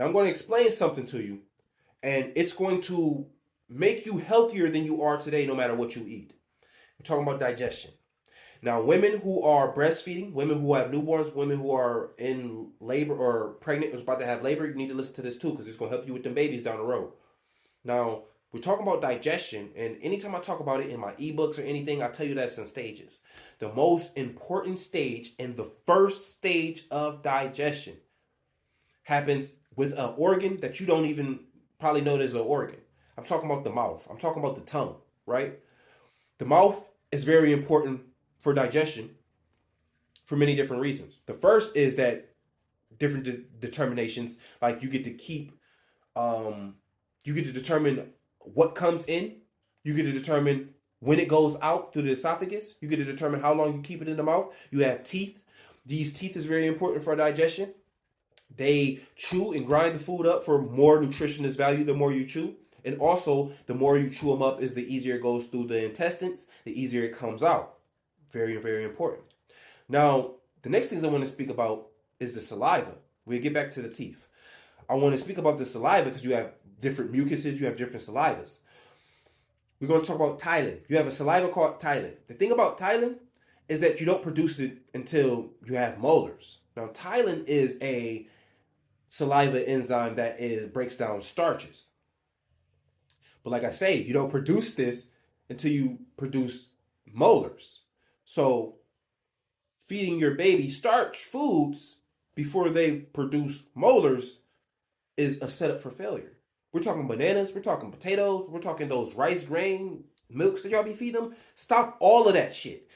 Now I'm going to explain something to you, and it's going to make you healthier than you are today, no matter what you eat. We're talking about digestion. Now, women who are breastfeeding, women who have newborns, women who are in labor or pregnant or about to have labor, you need to listen to this too, because it's going to help you with them babies down the road. Now, we're talking about digestion, and anytime I talk about it in my ebooks or anything, I tell you that's in stages. The most important stage and the first stage of digestion happens with an organ that you don't even probably know there's an organ. I'm talking about the mouth. I'm talking about the tongue, right? The mouth is very important for digestion for many different reasons. The first is that different determinations, like you get to determine what comes in. You get to determine when it goes out through the esophagus. You get to determine how long you keep it in the mouth. You have teeth. These teeth is very important for digestion. They chew and grind the food up for more nutritionist value the more you chew. And also, the more you chew them up is the easier it goes through the intestines, the easier it comes out. Very, very important. Now, the next things I want to speak about is the saliva. We'll get back to the teeth. I want to speak about the saliva because you have different mucuses, you have different salivas. We're going to talk about ptyalin. You have a saliva called ptyalin. The thing about ptyalin is that you don't produce it until you have molars. Now, ptyalin is a saliva enzyme that breaks down starches. But like I say, you don't produce this until you produce molars. So feeding your baby starch foods before they produce molars is a setup for failure. We're talking bananas, we're talking potatoes, we're talking those rice grain milks that y'all be feeding them. Stop all of that shit.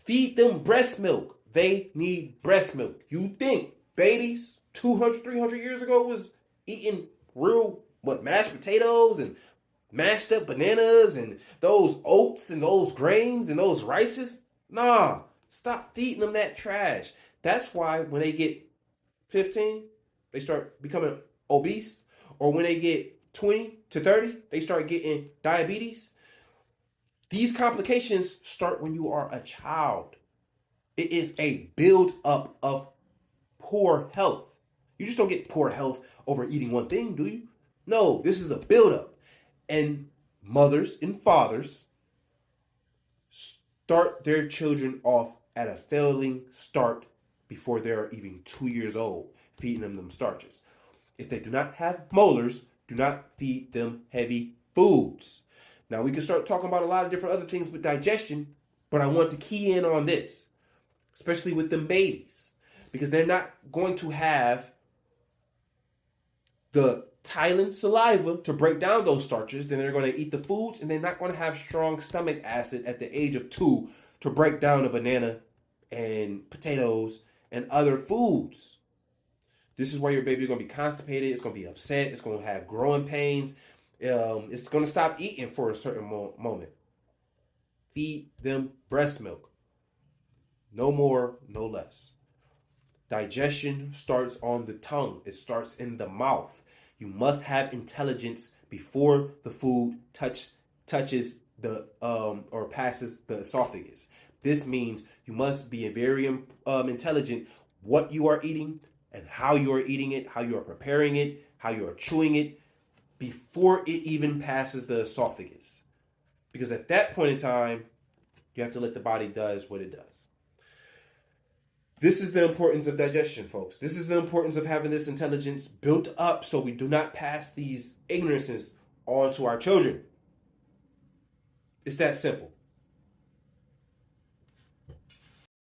Feed them breast milk. They need breast milk. You think babies 200, 300 years ago was eating real, mashed potatoes and mashed up bananas and those oats and those grains and those rices? Nah, stop feeding them that trash. That's why when they get 15, they start becoming obese, or when they get 20 to 30, they start getting diabetes. These complications start when you are a child. It is a build-up of poor health. You just don't get poor health over eating one thing, do you? No, this is a build-up. And mothers and fathers start their children off at a failing start before they're even 2 years old, feeding them starches. If they do not have molars, do not feed them heavy foods. Now, we can start talking about a lot of different other things with digestion, but I want to key in on this, especially with them babies, because they're not going to have the ptyalin saliva to break down those starches. Then they're going to eat the foods, and they're not going to have strong stomach acid at the age of 2 to break down a banana and potatoes and other foods. This is why your baby is going to be constipated. It's going to be upset. It's going to have growing pains. It's going to stop eating for a certain moment. Feed them breast milk. No more, no less. Digestion starts on the tongue. It starts in the mouth. You must have intelligence before the food touches the or passes the esophagus. This means you must be very intelligent what you are eating and how you are eating it, how you are preparing it, how you are chewing it before it even passes the esophagus. Because at that point in time, you have to let the body does what it does. This is the importance of digestion, folks. This is the importance of having this intelligence built up so we do not pass these ignorances on to our children. It's that simple.